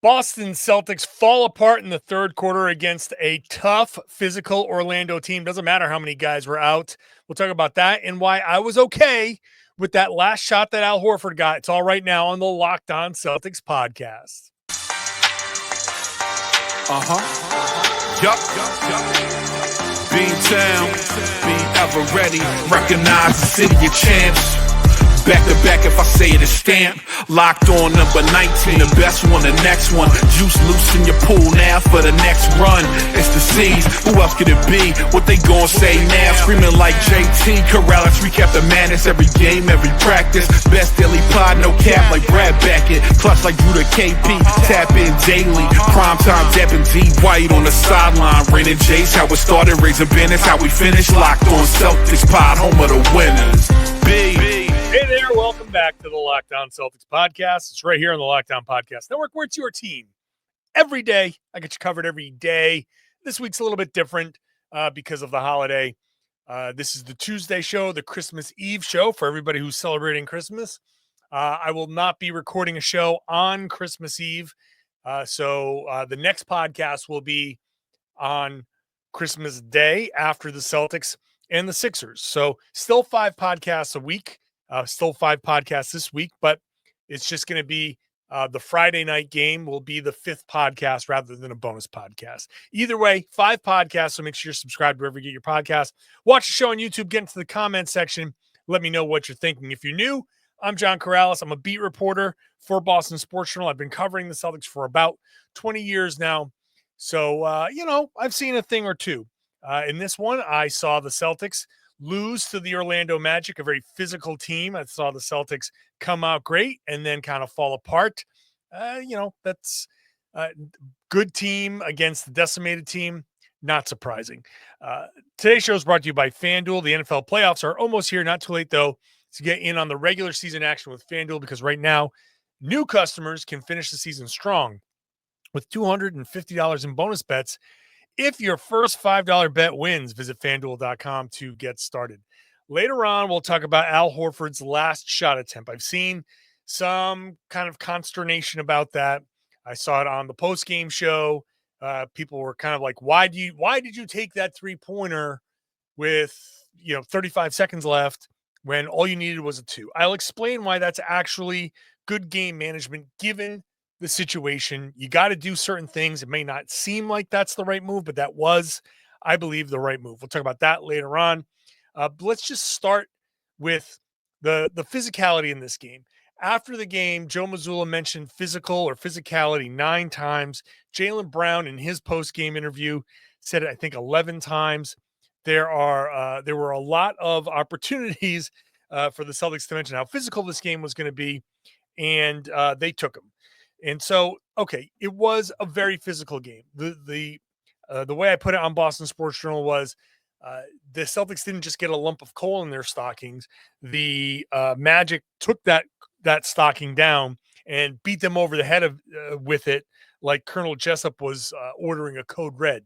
Boston Celtics fall apart in the third quarter against a tough, physical Orlando team. Doesn't matter how many guys were out. We'll talk about that and why I was okay with that last shot that Al Horford got. It's all right now on the Locked On Celtics podcast. Yup. Beantown, be ever ready. Recognize the city of champs. Back to back, if I say it, it's stamped. Locked on number 19, the best one, the next one. Juice loose in your pool now for the next run. It's the C's, who else could it be? What they gon' say now? Screaming like JT, Karalis, recap the madness. Every game, every practice. Best daily pod, no cap like Brad Beckett. Clutch like Drew to KP, tap in daily. Primetime Depp and D White on the sideline. Raining Jace, how it started, raising business, how we finished. Locked on Celtics pod, home of the winners. Hey there, welcome back to the Locked On Celtics podcast. It's right here on the Locked On Podcast Network, where it's your team every day. I get you covered every day. This week's a little bit different because of the holiday. This is the Tuesday show, the Christmas Eve show for everybody who's celebrating Christmas. I will not be recording a show on Christmas Eve. So the next podcast will be on Christmas Day after the Celtics and the Sixers. So still 5 podcasts a week. Still 5 podcasts this week, but it's just going to be the Friday night game will be the 5th podcast rather than a bonus podcast. Either way, 5 podcasts, so make sure you're subscribed wherever you get your podcast. Watch the show on YouTube, get into the comment section. Let me know what you're thinking. If you're new, I'm John Karalis. I'm a beat reporter for Boston Sports Journal. I've been covering the Celtics for about 20 years now. So, I've seen a thing or two. In this one, I saw the Celtics lose to the Orlando Magic, a very physical team. I saw the Celtics come out great and then kind of fall apart. That's a good team against the decimated team. Not surprising. Today's show is brought to you by FanDuel. The NFL playoffs are almost here. Not too late, though, to get in on the regular season action with FanDuel, because right now, new customers can finish the season strong with $250 in bonus bets. If your first $5 bet wins, visit FanDuel.com to get started. Later on, we'll talk about Al Horford's last shot attempt. I've seen some kind of consternation about that. I saw it on the post-game show. People were kind of like, why did you take that three-pointer with 35 seconds left when all you needed was a 2? I'll explain why that's actually good game management given the situation. You got to do certain things. It may not seem like that's the right move, but that was, I believe, the right move. We'll talk about that later on. But let's just start with the physicality in this game. After the game, Joe Mazzulla mentioned physical or physicality 9 times. Jaylen Brown, in his post-game interview, said it, I think, 11 times. There were a lot of opportunities for the Celtics to mention how physical this game was going to be, and they took them. And so, okay, it was a very physical game. The way I put it on Boston Sports Journal was the Celtics didn't just get a lump of coal in their stockings. The Magic took that stocking down and beat them over the head with it, like Colonel Jessup was ordering a code red.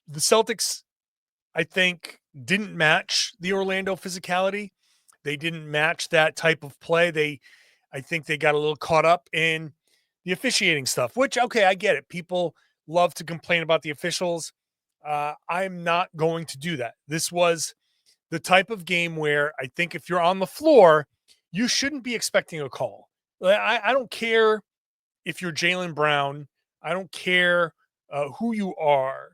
The Celtics, I think, didn't match the Orlando physicality. They didn't match that type of play. I think they got a little caught up in the officiating stuff, which, okay, I get it. People love to complain about the officials. I'm not going to do that. This was the type of game where I think if you're on the floor, you shouldn't be expecting a call. I don't care if you're Jaylen Brown. I don't care who you are.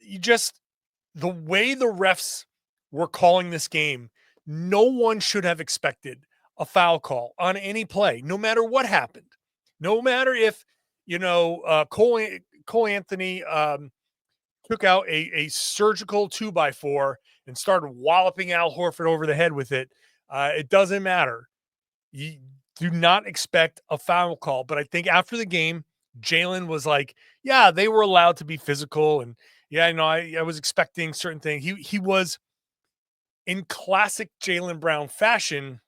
The way the refs were calling this game, no one should have expected a foul call on any play, no matter what happened. No matter if, Cole Anthony took out a surgical 2x4 and started walloping Al Horford over the head with it. It doesn't matter. You do not expect a foul call. But I think after the game, Jaylen was like, yeah, they were allowed to be physical. And I was expecting certain things. He was in classic Jaylen Brown fashion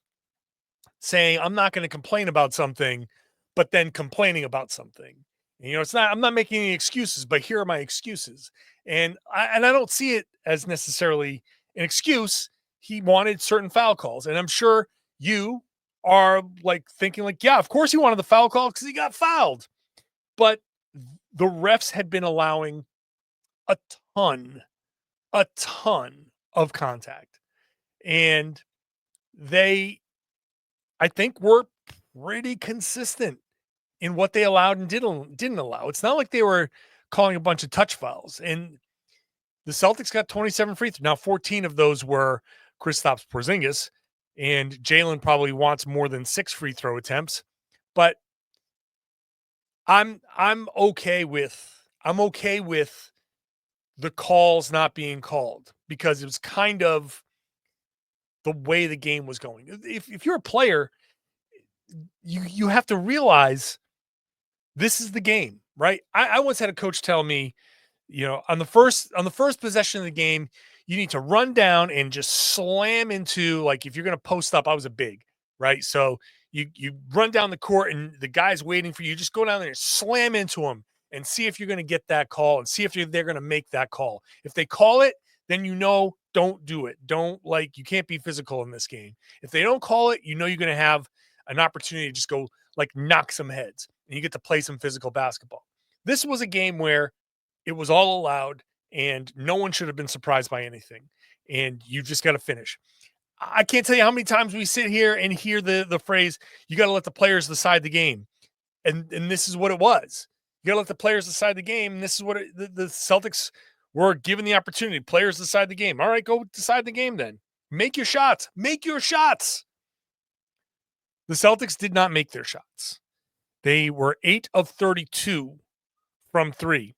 saying, I'm not going to complain about something, but then complaining about something. And, I'm not making any excuses, but here are my excuses. And I don't see it as necessarily an excuse. He wanted certain foul calls. And I'm sure you are like thinking like, yeah, of course he wanted the foul call because he got fouled. but the refs had been allowing a ton, a ton of contact. And they, I think, were pretty consistent in what they allowed and didn't allow. It's not like they were calling a bunch of touch fouls. And the Celtics got 27 free throws. Now, 14 of those were Kristaps Porzingis, and Jaylen probably wants more than 6 free throw attempts. But I'm okay with the calls not being called because it was kind of the way the game was going. If you're a player, you have to realize this is the game, right? I once had a coach tell me, on the first possession of the game, you need to run down and just slam into, like, if you're going to post up, I was a big, right? So you run down the court and the guy's waiting for you. Just go down there and slam into him and see if you're going to get that call and see if they're going to make that call. If they call it, then don't do it. You can't be physical in this game. If they don't call it, you're going to have an opportunity to just go knock some heads and you get to play some physical basketball. This was a game where it was all allowed and no one should have been surprised by anything. And you just got to finish. I can't tell you how many times we sit here and hear the phrase, you got to let the players decide the game. And this is what it was. You got to let the players decide the game. And this is what the Celtics were given the opportunity. Players decide the game. All right, go decide the game then. Make your shots. Make your shots. The Celtics did not make their shots. They were 8 of 32 from 3.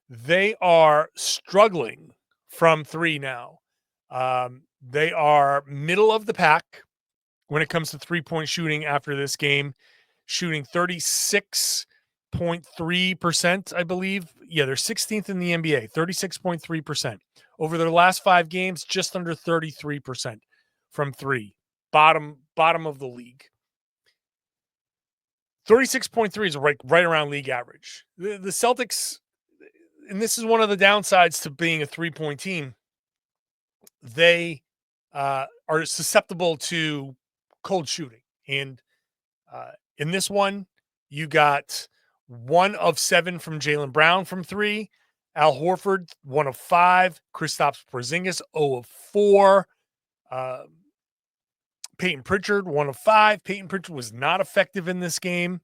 They are struggling from 3 now. They are middle of the pack when it comes to three-point shooting after this game, shooting 36.3%, I believe. Yeah, they're 16th in the NBA, 36.3%. Over their last 5 games, just under 33% from 3. Bottom of the league. 36.3 is right around league average. The Celtics, and this is one of the downsides to being a three-point team, they are susceptible to cold shooting. And in this one, you got 1 of 7 from Jaylen Brown from 3. Al Horford, 1 of 5. Kristaps Porzingis, 0 of 4. Peyton Pritchard, 1 of 5. Peyton Pritchard was not effective in this game.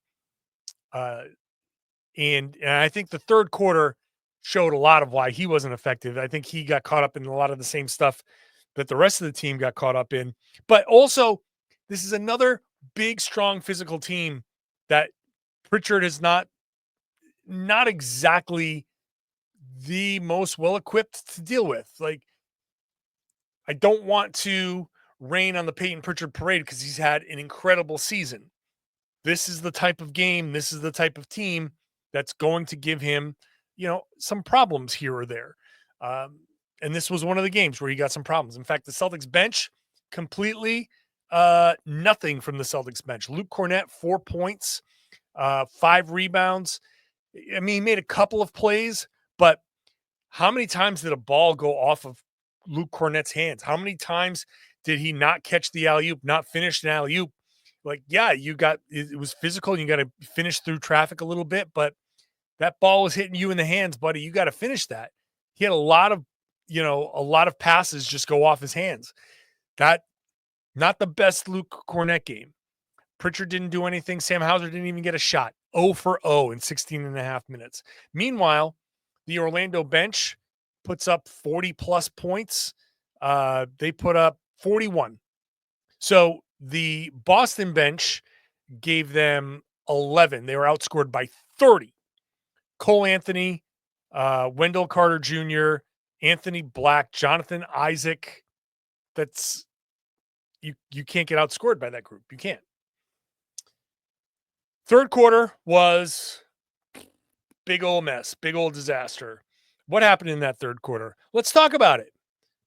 And I think the third quarter showed a lot of why he wasn't effective. I think he got caught up in a lot of the same stuff that the rest of the team got caught up in. But also, this is another big, strong, physical team that Pritchard is not exactly the most well-equipped to deal with. I don't want to rain on the Peyton Pritchard parade because he's had an incredible season. This is the type of game, this is the type of team that's going to give him, some problems here or there. And this was one of the games where he got some problems. In fact, the Celtics bench, completely nothing from the Celtics bench. Luke Cornett, 4 points, 5 rebounds. I mean, he made a couple of plays, but how many times did a ball go off of Luke Cornett's hands? How many times did he not catch the alley-oop, not finish an alley-oop? It was physical. And you got to finish through traffic a little bit, but that ball was hitting you in the hands, buddy. You got to finish that. He had a lot of passes just go off his hands. That not the best Luke Cornett game. Pritchard didn't do anything. Sam Hauser didn't even get a shot. 0 for 0 in 16 and a half minutes. Meanwhile, the Orlando bench puts up 40-plus points. They put up 41. So the Boston bench gave them 11. They were outscored by 30. Cole Anthony, Wendell Carter Jr., Anthony Black, Jonathan Isaac. That's you can't get outscored by that group. You can't. Third quarter was big old mess, big old disaster. What happened in that third quarter? Let's talk about it,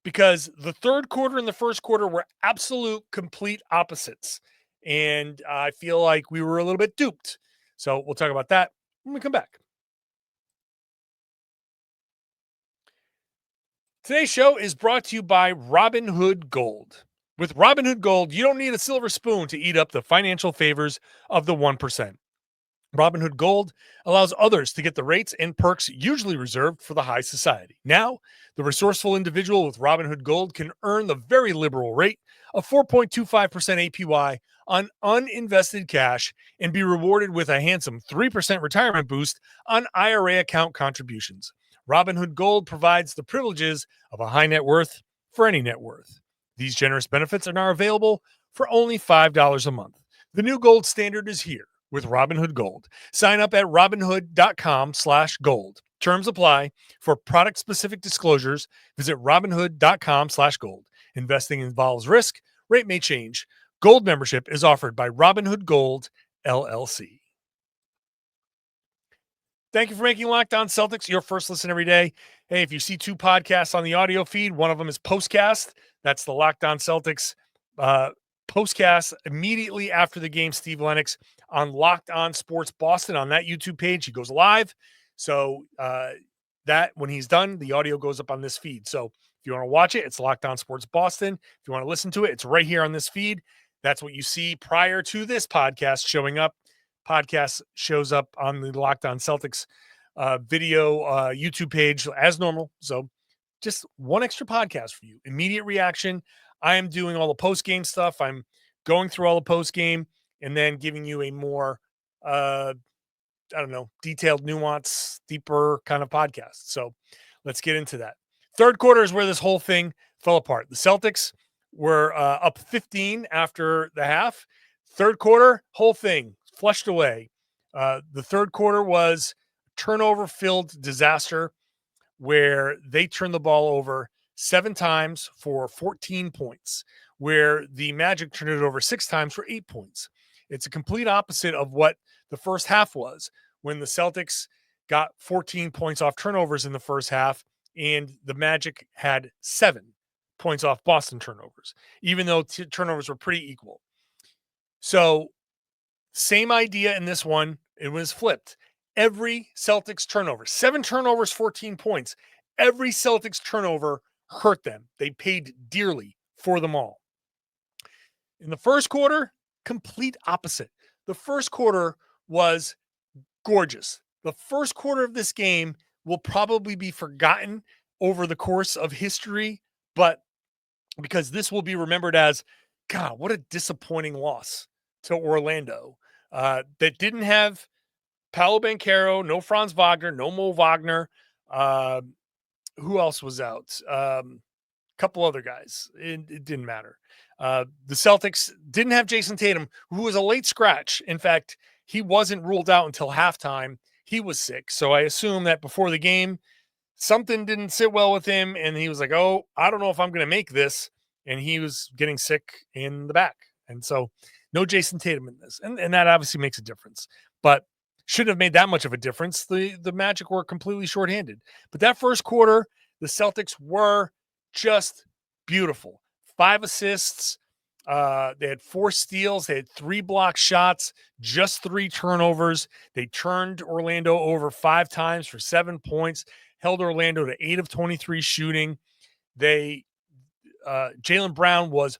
because the third quarter and the first quarter were absolute complete opposites. And I feel like we were a little bit duped. So we'll talk about that when we come back. Today's show is brought to you by Robinhood Gold. With Robinhood Gold, you don't need a silver spoon to eat up the financial favors of the 1%. Robinhood Gold allows others to get the rates and perks usually reserved for the high society. Now, the resourceful individual with Robinhood Gold can earn the very liberal rate of 4.25% APY on uninvested cash and be rewarded with a handsome 3% retirement boost on IRA account contributions. Robinhood Gold provides the privileges of a high net worth for any net worth. These generous benefits are now available for only $5 a month. The new gold standard is here with Robinhood Gold. Sign up at robinhood.com/gold. Terms apply. For product-specific disclosures, visit robinhood.com/gold. Investing involves risk. Rate may change. Gold membership is offered by Robinhood Gold, LLC. Thank you for making Locked On Celtics your first listen every day. Hey, if you see two podcasts on the audio feed, one of them is Postcast. That's the Locked On Celtics postcast immediately after the game. Steve Lennox on Locked On Sports Boston on that YouTube page. He goes live. So that when he's done, the audio goes up on this feed. So if you want to watch it, it's Locked On Sports Boston. If you want to listen to it, it's right here on this feed. That's what you see prior to this podcast showing up. Podcast shows up on the Locked On Celtics video YouTube page as normal. So just one extra podcast for you. Immediate reaction. I am doing all the post-game stuff. I'm going through all the post-game and then giving you a more, detailed, nuance, deeper kind of podcast. So let's get into that. Third quarter is where this whole thing fell apart. The Celtics were up 15 after the half. Third quarter, whole thing flushed away. The third quarter was turnover-filled disaster where they turned the ball over 7 times for 14 points, where the Magic turned it over 6 times for 8 points. It's a complete opposite of what the first half was, when the Celtics got 14 points off turnovers in the first half, and the Magic had 7 points off Boston turnovers, even though turnovers were pretty equal. So same idea in this one. It was flipped. Every Celtics turnover, 7 turnovers, 14 points. Every Celtics turnover hurt them. They paid dearly for them all. In the first quarter, complete opposite. The first quarter was gorgeous. The first quarter of this game will probably be forgotten over the course of history, but because this will be remembered as, God, what a disappointing loss to Orlando. That didn't have Paolo Banchero, no Franz Wagner, no Mo Wagner. Who else was out? Couple other guys. It didn't matter. The Celtics didn't have Jayson Tatum, who was a late scratch. In fact, he wasn't ruled out until halftime. He was sick. So I assume that before the game, something didn't sit well with him. And he was like, oh, I don't know if I'm going to make this. And he was getting sick in the back. And so no Jayson Tatum in this. And that obviously makes a difference. But shouldn't have made that much of a difference. The Magic were completely shorthanded. But that first quarter, the Celtics were just beautiful. 5 assists. They had 4 steals. They had 3 block shots, just 3 turnovers. They turned Orlando over 5 times for 7 points, held Orlando to 8 of 23 shooting. Jaylen Brown was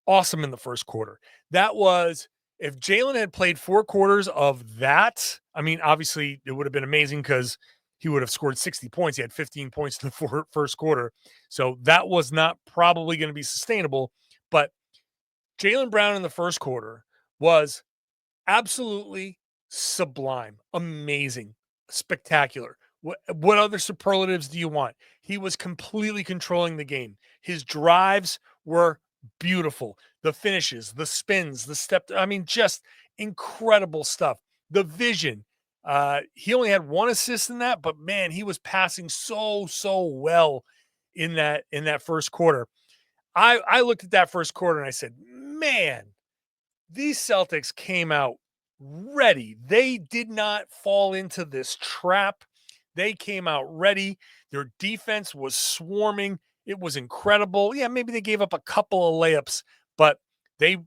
awesome in the first quarter. That was, if Jaylen had played 4 quarters of that, I mean, obviously it would have been amazing because he would have scored 60 points. He had 15 points in the first quarter. So that was not probably going to be sustainable. But Jaylen Brown in the first quarter was absolutely sublime, amazing, spectacular. What other superlatives do you want? He was completely controlling the game. His drives were beautiful. The finishes, the spins, the step. I mean, just incredible stuff. The vision. He only had 1 assist in that, but man, he was passing so well in that first quarter. I looked at that first quarter and I said, man, these Celtics came out ready. They did not fall into this trap. They came out ready. Their defense was swarming. It was incredible. Yeah, maybe they gave up a couple of layups, but a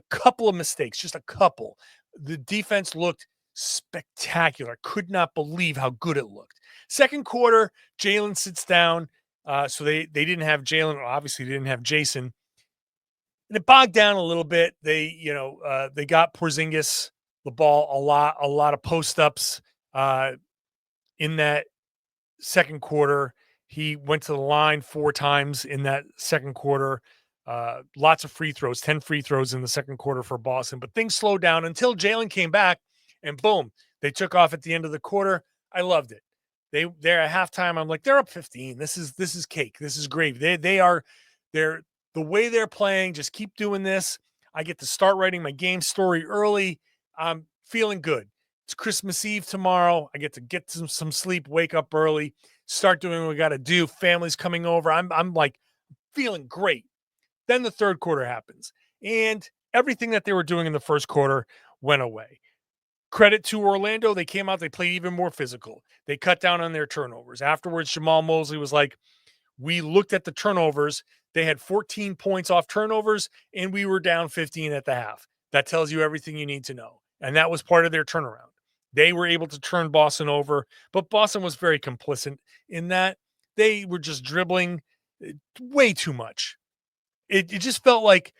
couple of mistakes, just a couple. The defense looked spectacular. Could not believe how good it looked. Second quarter, Jaylen sits down. So they didn't have Jaylen. Obviously, they didn't have Jayson. And it bogged down a little bit. They got Porzingis the ball a lot of post-ups in that second quarter. He went to the line 4 times in that second quarter. Lots of free throws, 10 free throws in the second quarter for Boston. But things slowed down until Jaylen came back, and boom, they took off at the end of the quarter. I loved it. They're at halftime. I'm like, they're up 15. This is cake. This is gravy. They're the way they're playing. Just keep doing this. I get to start writing my game story early. I'm feeling good. It's Christmas Eve tomorrow. I get to get some sleep, wake up early, start doing what we got to do. Family's coming over. I'm like feeling great. Then the third quarter happens, and everything that they were doing in the first quarter went away. Credit to Orlando. They came out, they played even more physical. They cut down on their turnovers. Afterwards, Jamal Mosley was like, we looked at the turnovers. They had 14 points off turnovers, and we were down 15 at the half. That tells you everything you need to know. And that was part of their turnaround. They were able to turn Boston over, but Boston was very complicit in that they were just dribbling way too much. It just felt like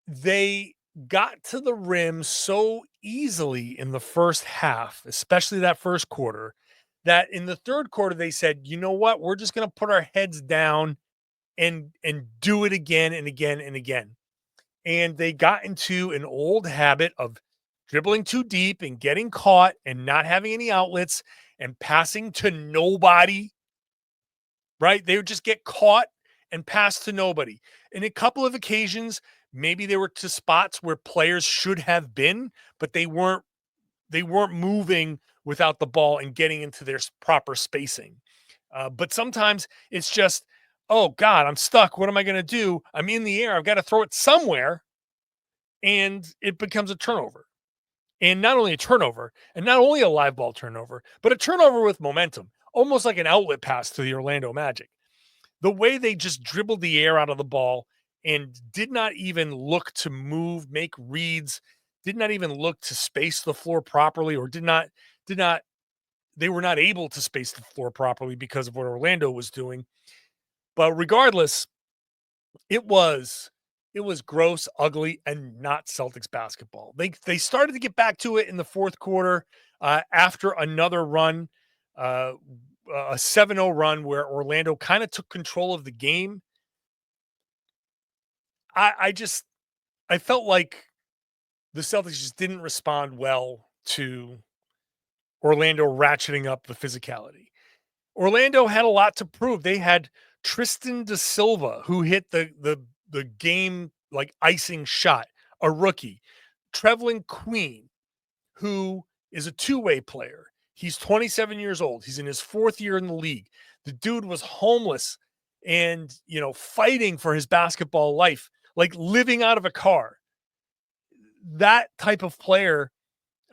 they got to the rim so easily in the first half, especially that first quarter, that in the third quarter they said, you know what, we're just going to put our heads down and do it again and again and again. And they got into an old habit of dribbling too deep and getting caught and not having any outlets and passing to nobody, right? They would just get caught and pass to nobody. In a couple of occasions, maybe they were to spots where players should have been, but they weren't moving without the ball and getting into their proper spacing. But sometimes it's just, oh God, I'm stuck. What am I going to do? I'm in the air. I've got to throw it somewhere. And it becomes a turnover. And not only a turnover, and not only a live ball turnover, but a turnover with momentum, almost like an outlet pass to the Orlando Magic. The way they just dribbled the air out of the ball and did not even look to move, make reads, did not even look to space the floor properly, or they were not able to space the floor properly because of what Orlando was doing. But regardless, it was gross, ugly, and not Celtics basketball. They started to get back to it in the fourth quarter after another run, a 7-0 run where Orlando kind of took control of the game. I felt like the Celtics just didn't respond well to Orlando ratcheting up the physicality. Orlando had a lot to prove. They had Tristan da Silva, who hit the game like icing shot, a rookie. Trevlin Queen, who is a two-way player. He's 27 years old. He's in his 4th year in the league. The dude was homeless and, fighting for his basketball life, like living out of a car. That type of player,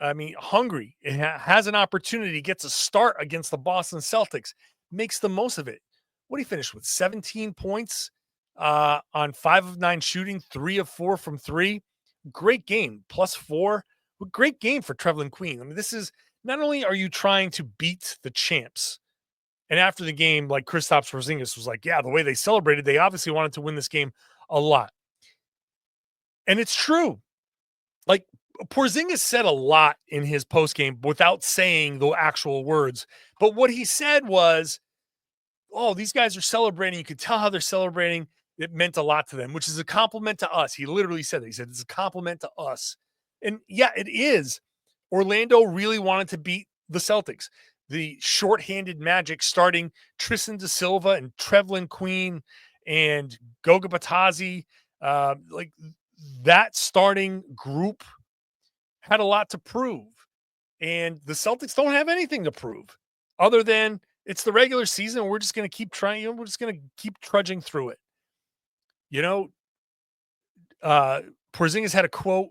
hungry, and has an opportunity, gets a start against the Boston Celtics, makes the most of it. What did he finish with? 17 points on 5 of 9 shooting, 3 of 4 from 3. Great game, +4. Great game for Trevlin Queen. This is, not only are you trying to beat the champs, and after the game, like Kristaps Porzingis was like, yeah, the way they celebrated, they obviously wanted to win this game a lot. And it's true. Like, Porzingis said a lot in his postgame without saying the actual words. But what he said was, oh, these guys are celebrating. You could tell how they're celebrating. It meant a lot to them, which is a compliment to us. He literally said that. He said, it's a compliment to us. And yeah, it is. Orlando really wanted to beat the Celtics. The shorthanded Magic, starting Tristan da Silva and Trevlin Queen and Goga Batadze, like that starting group had a lot to prove. And the Celtics don't have anything to prove other than it's the regular season. We're just going to keep trying. We're just going to keep trudging through it. Porzingis had a quote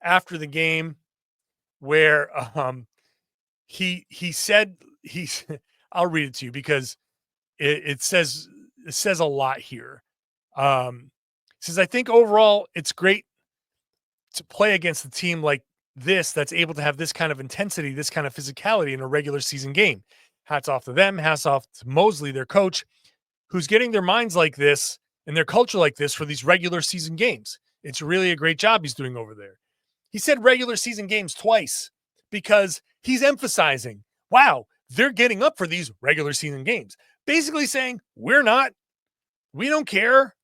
after the game where he said, I'll read it to you because it says a lot here. It says, I think overall it's great to play against a team like this that's able to have this kind of intensity, this kind of physicality in a regular season game. Hats off to them. Hats off to Mosley, their coach, who's getting their minds like this and their culture like this for these regular season games. It's really a great job he's doing over there. He said regular season games twice because he's emphasizing, wow, they're getting up for these regular season games. Basically saying, we're not. We don't care.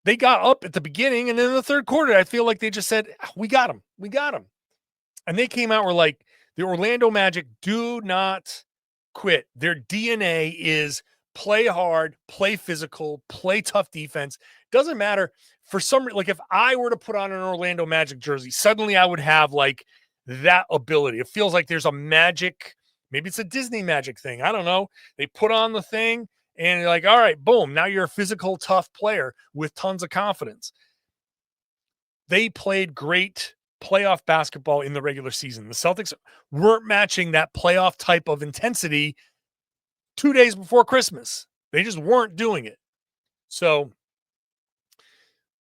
They got up at the beginning, and then in the third quarter, I feel like they just said, we got them. We got them. And they came out, were like, the Orlando Magic do not quit. Their DNA is play hard, play physical, play tough defense. Doesn't matter. For some, like if I were to put on an Orlando Magic jersey, suddenly I would have like that ability. It feels like there's a magic, maybe it's a Disney magic thing. I don't know. They put on the thing and you're like, all right, boom. Now you're a physical, tough player with tons of confidence. They played great playoff basketball in the regular season. The Celtics weren't matching that playoff type of intensity 2 days before Christmas. They just weren't doing it. So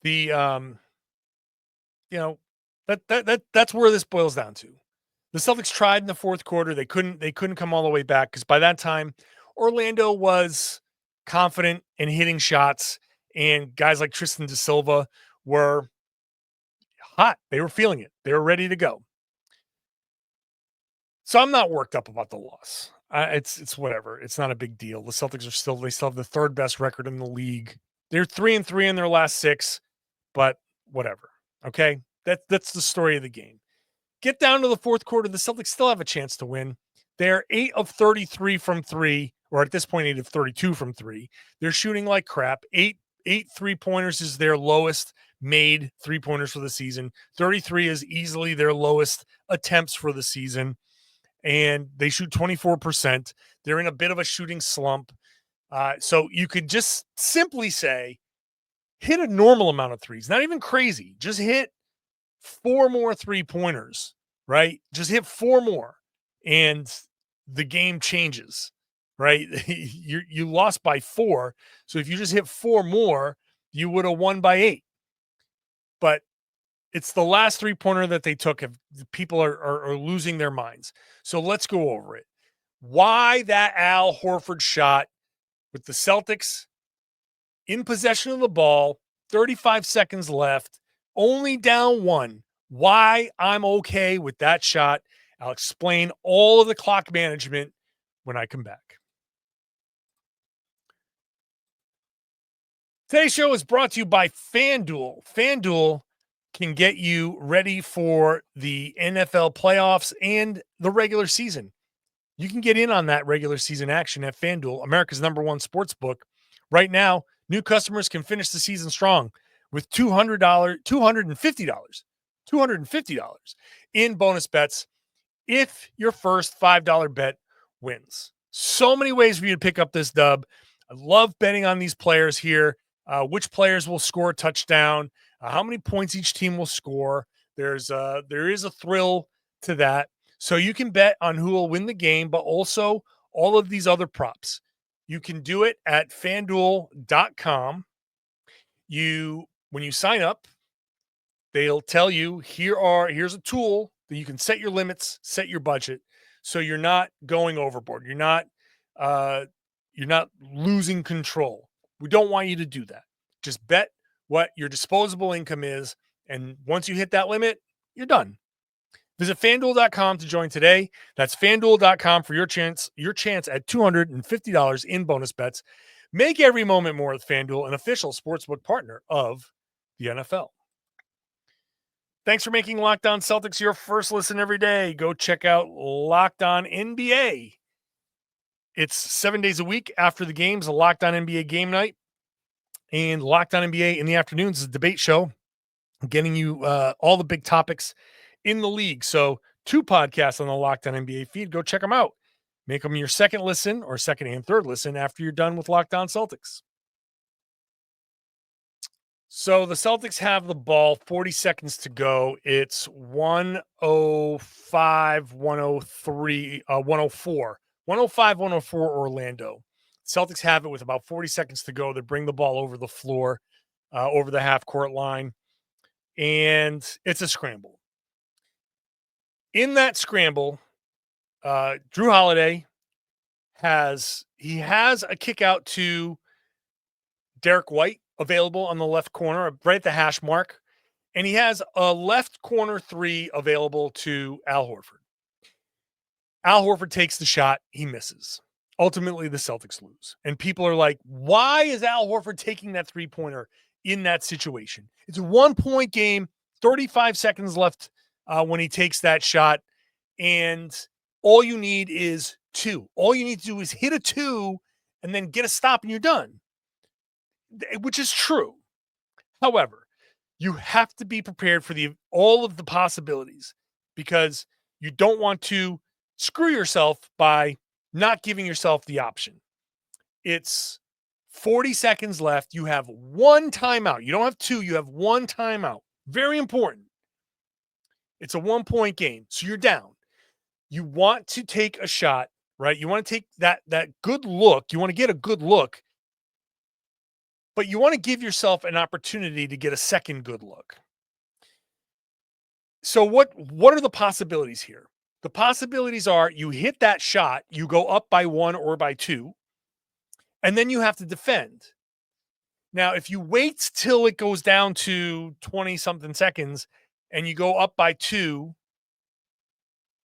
the that's where this boils down to. The Celtics tried in the fourth quarter. They couldn't come all the way back because by that time Orlando was confident in hitting shots, and guys like Tristan da Silva were hot. They were feeling it. They were ready to go. So I'm not worked up about the loss. It's whatever. It's not a big deal. The Celtics they still have the third best record in the league. They're 3-3 in their last 6, but whatever. Okay, that's the story of the game. Get down to the fourth quarter. The Celtics still have a chance to win. They're 8 of 33 from 3, or at this point 8 of 32 from 3. They're shooting like crap. 8 3-pointers is their lowest made 3-pointers for the season. 33 is easily their lowest attempts for the season. And they shoot 24%. They're in a bit of a shooting slump. So you could just simply say, hit a normal amount of threes, not even crazy. Just hit 4 more 3-pointers, right? Just hit 4 more and the game changes, right? You lost by 4. So if you just hit 4 more, you would have won by 8. But it's the last 3-pointer that they took. If people are losing their minds. So let's go over it. Why that Al Horford shot with the Celtics in possession of the ball, 35 seconds left, only down 1. Why I'm okay with that shot. I'll explain all of the clock management when I come back. Today's show is brought to you by FanDuel. FanDuel can get you ready for the NFL playoffs and the regular season. You can get in on that regular season action at FanDuel, America's #1 sportsbook. Right now, new customers can finish the season strong with $250 in bonus bets if your first $5 bet wins. So many ways for you to pick up this dub. I love betting on these players here. Which players will score a touchdown, how many points each team will score. There is a thrill to that. So you can bet on who will win the game, but also all of these other props. You can do it at FanDuel.com. When you sign up, they'll tell you here's a tool that you can set your limits, set your budget, so you're not going overboard. You're not losing control. We don't want you to do that. Just bet what your disposable income is, and once you hit that limit, you're done. Visit FanDuel.com to join today. That's FanDuel.com for your chance at $250 in bonus bets. Make every moment more with FanDuel, an official sportsbook partner of the NFL. Thanks for making Locked On Celtics your first listen every day. Go check out Locked On NBA. It's 7 days a week after the games, a Locked On NBA game night. And Locked On NBA in the afternoons is a debate show, getting you all the big topics in the league. So 2 podcasts on the Locked On NBA feed. Go check them out. Make them your second listen or second and third listen after you're done with Locked On Celtics. So the Celtics have the ball, 40 seconds to go. It's 105, 103, 104. 105, 104 Orlando. Celtics have it with about 40 seconds to go. They bring the ball over the floor, over the half-court line, and it's a scramble. In that scramble, Drew Holiday has a kick out to Derek White available on the left corner, right at the hash mark. and he has a left corner three available to Al Horford. Al Horford takes the shot. He misses. Ultimately, the Celtics lose. And people are like, why is Al Horford taking that three-pointer in that situation? It's a 1-point game, 35 seconds left when he takes that shot. And all you need is 2. All you need to do is hit a 2 and then get a stop and you're done, which is true. However, you have to be prepared for all of the possibilities because you don't want to screw yourself by not giving yourself the option. It's 40 seconds left. You have 1 timeout. You don't have 2. You have 1 timeout. Very important. It's a 1-point game, so you're down. You want to take a shot, right? You want to take that good look. You want to get a good look, but you want to give yourself an opportunity to get a second good look. So what are the possibilities here? The possibilities are you hit that shot, you go up by 1 or by 2, and then you have to defend. Now, if you wait till it goes down to 20-something seconds and you go up by 2,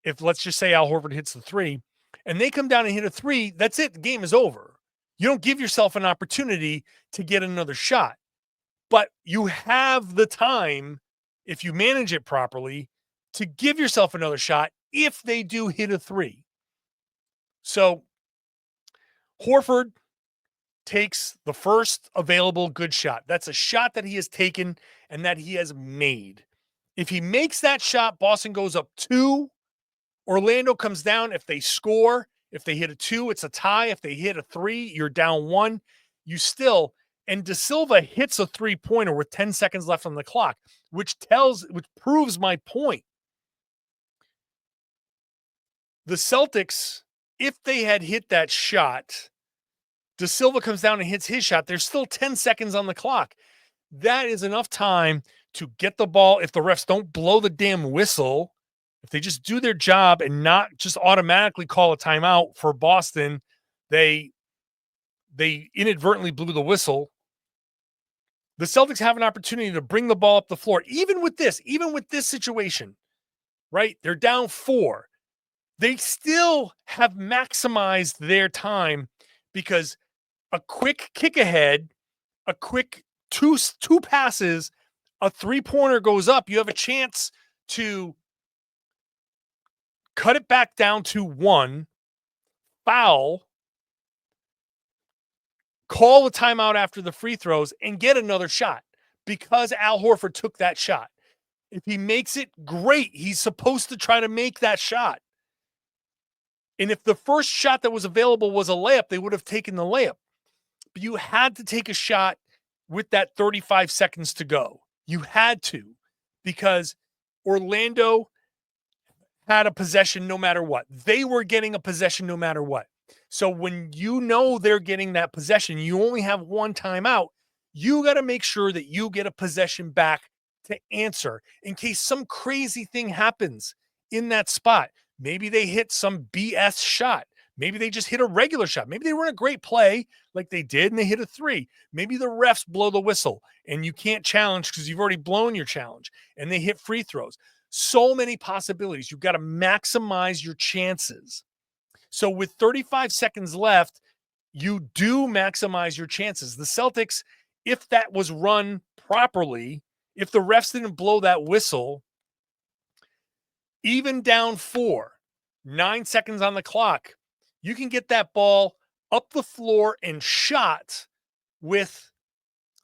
if let's just say Al Horford hits the 3, and they come down and hit a 3, that's it. The game is over. You don't give yourself an opportunity to get another shot. But you have the time, if you manage it properly, to give yourself another shot if they do hit a 3. So Horford takes the first available good shot. That's a shot that he has taken and that he has made. If he makes that shot, Boston goes up 2. Orlando comes down. If they score, if they hit a 2, it's a tie. If they hit a 3, you're down 1. You still, and De Silva hits a 3-pointer with 10 seconds left on the clock, which proves my point. The Celtics, if they had hit that shot, De Silva comes down and hits his shot. There's still 10 seconds on the clock. That is enough time to get the ball. If the refs don't blow the damn whistle, if they just do their job and not just automatically call a timeout for Boston, they inadvertently blew the whistle. The Celtics have an opportunity to bring the ball up the floor. Even with this situation, right? They're down 4. They still have maximized their time because a quick kick ahead, a quick two passes, a 3-pointer goes up. You have a chance to cut it back down to 1, foul, call a timeout after the free throws, and get another shot because Al Horford took that shot. If he makes it, great. He's supposed to try to make that shot. And if the first shot that was available was a layup, they would have taken the layup. But you had to take a shot with that 35 seconds to go. You had to, because Orlando had a possession no matter what. They were getting a possession no matter what. So when you know they're getting that possession, you only have 1 timeout. You got to make sure that you get a possession back to answer in case some crazy thing happens in that spot. Maybe they hit some BS shot. Maybe they just hit a regular shot. Maybe they run a great play like they did and they hit a 3. Maybe the refs blow the whistle and you can't challenge because you've already blown your challenge and they hit free throws. So many possibilities. You've got to maximize your chances. So with 35 seconds left, you do maximize your chances. The Celtics, if that was run properly, if the refs didn't blow that whistle, even down 4, 9 seconds on the clock, you can get that ball up the floor and shot with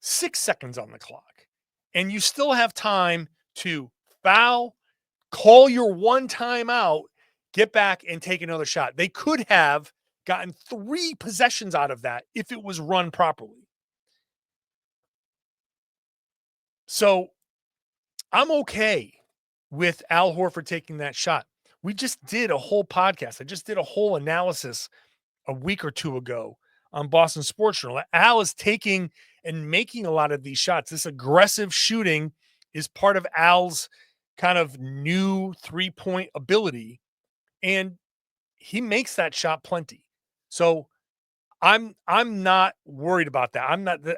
6 seconds on the clock. And you still have time to foul, call your 1 timeout, get back and take another shot. They could have gotten 3 possessions out of that if it was run properly. So I'm okay with Al Horford taking that shot. We just did a whole podcast. I just did a whole analysis a week or 2 ago on Boston Sports Journal. Al is taking and making a lot of these shots. This aggressive shooting is part of Al's kind of new 3-point ability, and he makes that shot plenty. So I'm not worried about that.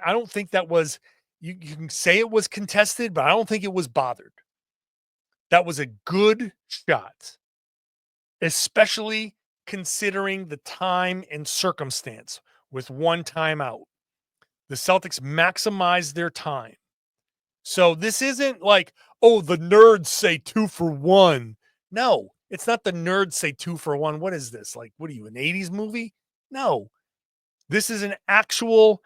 I don't think that was, you can say it was contested, but I don't think it was bothered. That was a good shot, especially considering the time and circumstance with one timeout. The Celtics maximized their time. So this isn't like, oh, the nerds say 2 for 1. No, it's not the nerds say 2 for 1. What is this? Like, what are you, an 80s movie? No. This is actual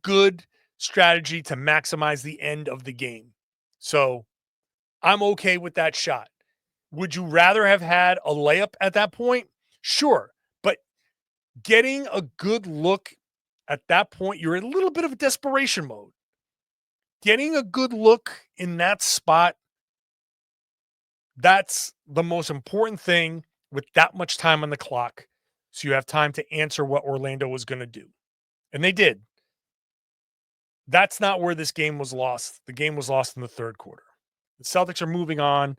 good strategy to maximize the end of the game. So I'm okay with that shot. Would you rather have had a layup at that point? Sure. But getting a good look at that point, you're in a little bit of a desperation mode. Getting a good look in that spot, that's the most important thing with that much time on the clock. So you have time to answer what Orlando was going to do. And they did. That's not where this game was lost. The game was lost in the third quarter. The Celtics are moving on.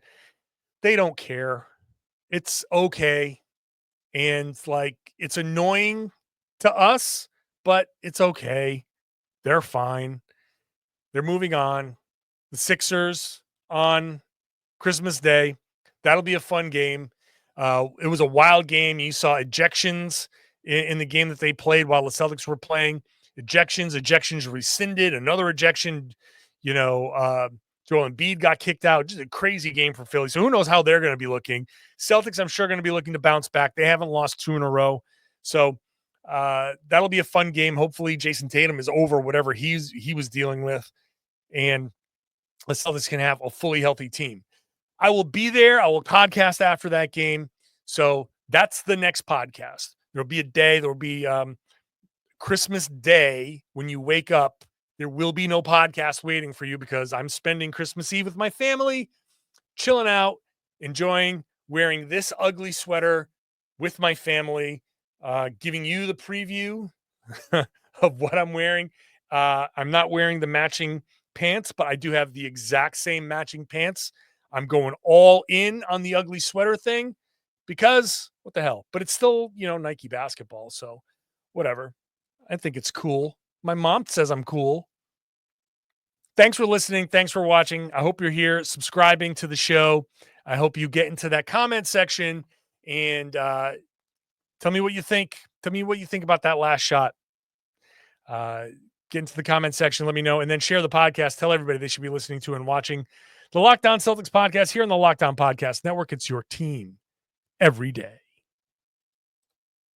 They don't care. It's okay. And it's annoying to us, but it's okay. They're fine. They're moving on. The Sixers on Christmas Day. That'll be a fun game. It was a wild game. You saw ejections in the game that they played while the Celtics were playing. Ejections rescinded. Another ejection, Joel Embiid got kicked out. Just a crazy game for Philly. So who knows how they're going to be looking. Celtics, I'm sure, going to be looking to bounce back. They haven't lost 2 in a row. So that'll be a fun game. Hopefully Jayson Tatum is over whatever he was dealing with. And the Celtics can have a fully healthy team. I will be there. I will podcast after that game. So that's the next podcast. There'll be a day. There'll be Christmas Day when you wake up. There will be no podcast waiting for you because I'm spending Christmas Eve with my family, chilling out, enjoying wearing this ugly sweater with my family, giving you the preview of what I'm wearing. I'm not wearing the matching pants, but I do have the exact same matching pants. I'm going all in on the ugly sweater thing because what the hell? But it's still, Nike basketball. So whatever. I think it's cool. My mom says I'm cool. Thanks for listening. Thanks for watching. I hope you're here subscribing to the show. I hope you get into that comment section and tell me what you think. Tell me what you think about that last shot. Get into the comment section. Let me know. And then share the podcast. Tell everybody they should be listening to and watching the Locked On Celtics podcast here on the Locked On Podcast Network. It's your team every day.